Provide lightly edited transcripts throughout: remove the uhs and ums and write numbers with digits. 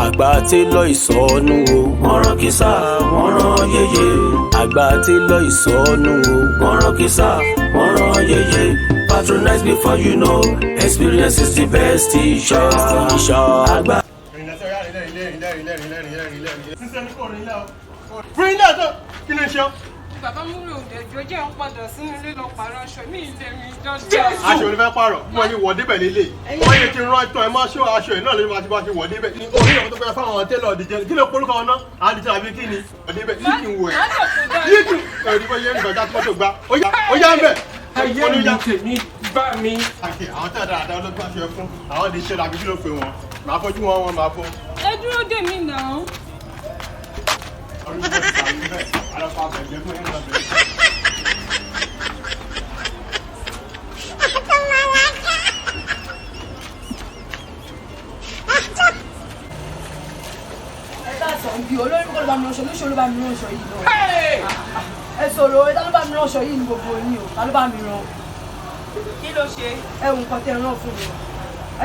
àgbà tí lọ ìsọnù o. Mọ̀rọ̀ kìsà mọ̀rọ̀ yeye. Àgbà tí lọ ìsọnù o. Mọ̀rọ̀ kìsà mọ̀rọ̀ yeye. Patronize before you know. Experience is the best teacher. Àgbà. Kí ló ń ṣe ọ́? Bàbá mú mi ò dẹ̀jọ́ jẹ́ ń padà sínú ilé lọ pààrọ̀ aṣọ mi ìlẹ̀ mi jọjọ́. Aṣọ onífẹ́ pààrọ̀ wọ́n ní wọ̀ débẹ̀ lélẹ̀. Wọ́n yẹ kí n rán ìtàn ẹ̀ máa ṣó aṣọ ẹ̀ náà lórí máa ti bá ṣe wọ̀ débẹ̀. Orí ìyàwó tó fẹ́ fáwọn tẹ́lọ̀ ọ̀dìjẹ́ kí ló polúkọ wọn náà? Àdìjẹ́ àbí kí ni? Wọ̀ débẹ̀ yìí kì í wọ̀ ẹ̀. Yìí kì í ẹ̀rí bọ́ yẹn nígbà tí wọ́n tó gbá. Ó yá ń bẹ̀. Ayé mi tèmi bá mi. Àwọn tẹ̀ dáadáa ló gbá aṣọ fún. Àwọn lè ṣe làbí kí ló pè wọ́n. Màá fojú wọn máa fọ́. Ẹ dúró dè mí náà. Bí olórí kọ́ ló bá mi ránṣọ lóṣù ló bá mi ránṣọ yìí lọ. Ẹ sọ̀rọ̀ ẹ tá ló bá mi ránṣọ yìí ní gbogbo yín o, ta ló bá mi rán? Kí ló ṣe? Ẹ̀wùn kan tẹ̀ rán fún mi.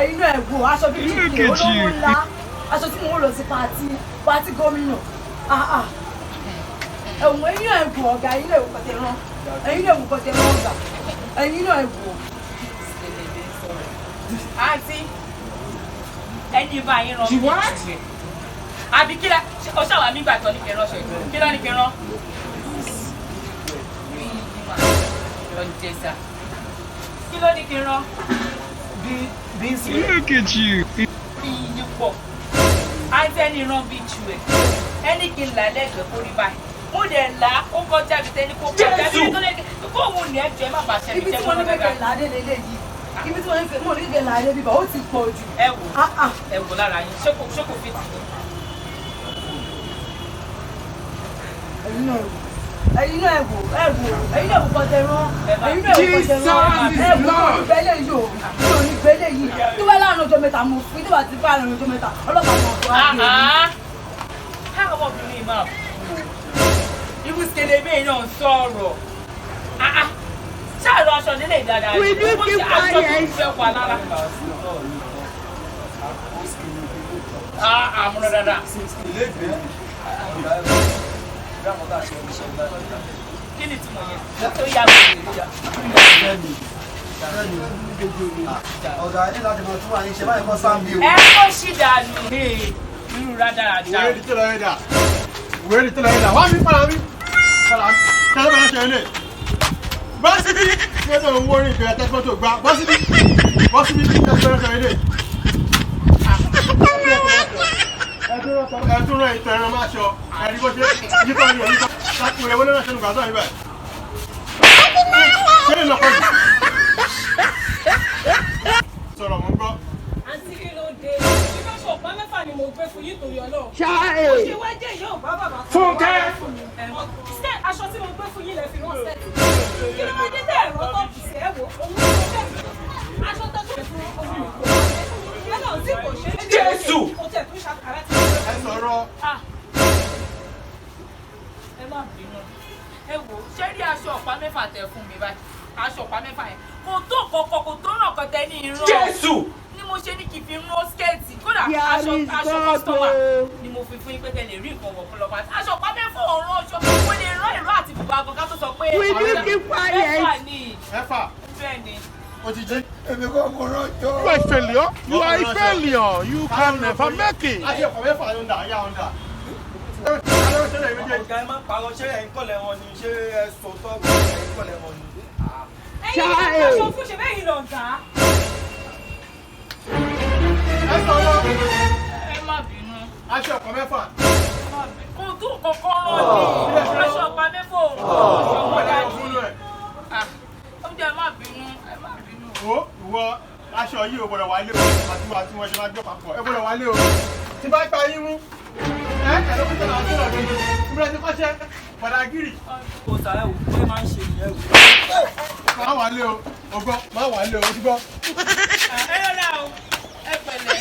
Ẹ̀yin náà ẹ̀gbọ́ aṣọ bíbí ìpè olówó ńlá, aṣọ tí mo ń lọ sí pàtí gómìnà. Ẹ̀wùn ẹ̀yin náà ẹ̀gbọ́ ọ̀gá ẹ̀yin náà ẹ̀wùn kan tẹ̀ rán. Ẹ̀yin náà ẹ̀wùn kan tẹ̀ rán ọ̀gá. Ẹ̀yin náà ẹ̀gbọ́. Àǹtí, ẹni bá yín rán mi. Àbí kí la o ṣàwà mí gbàtọ́ ní kẹrán ṣe kí ló ní kẹrán. Kí ló ní kẹrán. Look at you. Iye pọ̀ àǹtí ẹni rán bí ju ẹ̀ ẹni kí n là lẹ́gbẹ̀ẹ́ kó rí báyìí mo dẹ̀ là ó kọjá bí tẹ́ni kó kọjá bí tó lè kó òun ní ẹ̀jẹ̀ má bàa ṣẹlẹ̀ Ibi tí mo ní fẹ́ ládé lélẹ́yìí. Ibi tí mo ní fẹ́ ládé bíbá ó ti pọ̀ jù. Ẹ wò lára yín ṣé kò fi tì í. Ẹ̀yin náà ẹ̀wò kọjá rán. Ẹ̀yin náà ẹ̀wò kọjá rán. Ẹ̀wò ìgbẹ́lẹ̀ yìí o. Mi ò ní gbẹ́lẹ̀ yìí. Tó bá láàrin ọjọ́ mẹ́ta mo fi tó bá ti bá láàrin ọjọ́ mẹ́ta ọlọ́pàá náà tó wá gbé mi. Ká ọmọbìnrin máa kú. Irú Skelebe náà sọ̀rọ̀. Ṣáàrọ̀ aṣọ nílé ìdára rẹ̀. Ó ti aṣọ tó fẹ́ pa lára. Àmúra dáadáa. Kí ni tí mo yẹ? Tó yá mi. Ọ̀gá ẹni láti mọ̀ tún wà ní ṣe báyìí kọ́ sáńbí o. Ẹ kó ṣì dànù. Irú rádaràdà. Wẹ́rẹ́ tó lọ yẹn dà. Wẹ́rẹ́ tó lọ yẹn dà. Wá mi padà mi. Kẹ́lẹ́ bá ṣe ilé. Bọ́ síbí. Ṣé tó ń wọ́rin ìgbéra tẹ́sán tó gbá? Bọ́ síbí. Bọ́ síbí. Kẹ́lẹ́ bá ṣe ilé. Ẹ tún rẹ̀ ìtọ̀ ẹran máa ṣọ. Ẹ̀rí bó ṣe yípa ní òyìnbó. Láti wẹ̀ wọlé náà ṣe nùgbà sọ́yìn báyìí. Ṣé ìlọ pẹ̀lú? Sọ̀rọ̀ mú gbọ́. Àǹtí kí ló dé? Ṣé bá ṣe ọ̀pá mẹ́fà ni mo gbé fún yín torí ọlọ́run? Ó ṣe wá jẹ́ ìyá ọ̀bá bàbá fún mi. Fúnkẹ́. Ṣé aṣọ tí mo gbé fún yín lẹ fi rán sẹ́ẹ̀tì? Kí ló máa dé tẹ̀ ẹ̀rọ tó kì í ṣe é wò? Òun ló fẹ́ aṣọ tó ṣe fún ọmọ mi. Ẹ náà tí kò ṣe é. Jésù. Ó tẹ̀ tún ṣàkàrà tí Ẹ sọ̀rọ̀. Ẹ má bínú. Ẹ wò ṣé rí aṣọ ọ̀pá mẹ́fà tẹ fún mi báyìí? Aṣọ ọ̀pá mẹ́fà yẹn. Kò tó kọ̀kọ̀ kò tó ràn kọ́tẹ́ ní irun. Jésù. Ni mo ṣe ní kí n fi rán skẹ́ẹ̀tì. Kódà aṣọ kọ́sítọ́mà ni mo fi fún yín pé kẹ́ lè rí nǹkan wọ̀ fún lọ́pàá. Aṣọ ọ̀pá mẹ́fà ọ̀rọ̀ ọṣọ. Mo lè rán ìró àti bùbá gan ká tó sọ pé mẹ́fà ni. Ẹ̀fà. Bẹ́ẹ̀ ni. Ó ti jẹ́. Èmi kò mọ̀ rọ́jọ́. You are a failure. You are a failure. You can never make it. Láti ọ̀pọ̀ mẹ́fà ló ń dà, ayá ń dà. Ọ̀gá ẹ má parọ́ ṣé ẹ̀ ń kọ́lẹ̀ wọn ni ṣé ẹ sòótọ́ ẹ̀ ń kọ́lẹ̀ wọn ni. ẹ̀yin ló ń aṣọ fún ṣe bẹ́ẹ̀ yìí lọ̀gá. Ẹ sọ̀rọ̀. Ẹ má bínú. Aṣọ ọ̀pọ̀ mẹ́fà. Kò tó kọ̀kọ́ rán ni. Aṣọ ọ̀pá mẹ́fà ọ̀rọ̀ ọ̀pọ̀ dájú. Ó jẹ́ ẹ má bínú. Ẹ má bínú. Wo ìwọ aṣọ yìí ò gbọdọ̀ wálé o àti wà tí wọ́n ṣe máa gbé papọ̀ ẹ gbọdọ̀ wálé o. Tí bá gba yín mú ẹ̀rọ kúta náà tó lọ́dún ìbúrẹ́ ti kọ́ṣẹ́ Badagiri. Kò sàrẹ́ wò pé máa ń ṣe ìyẹn wò. Má wálé o, ọgbọ́n má wálé o, ojúbọ. Ẹ yọ̀dá o, ẹ pẹ̀lẹ́.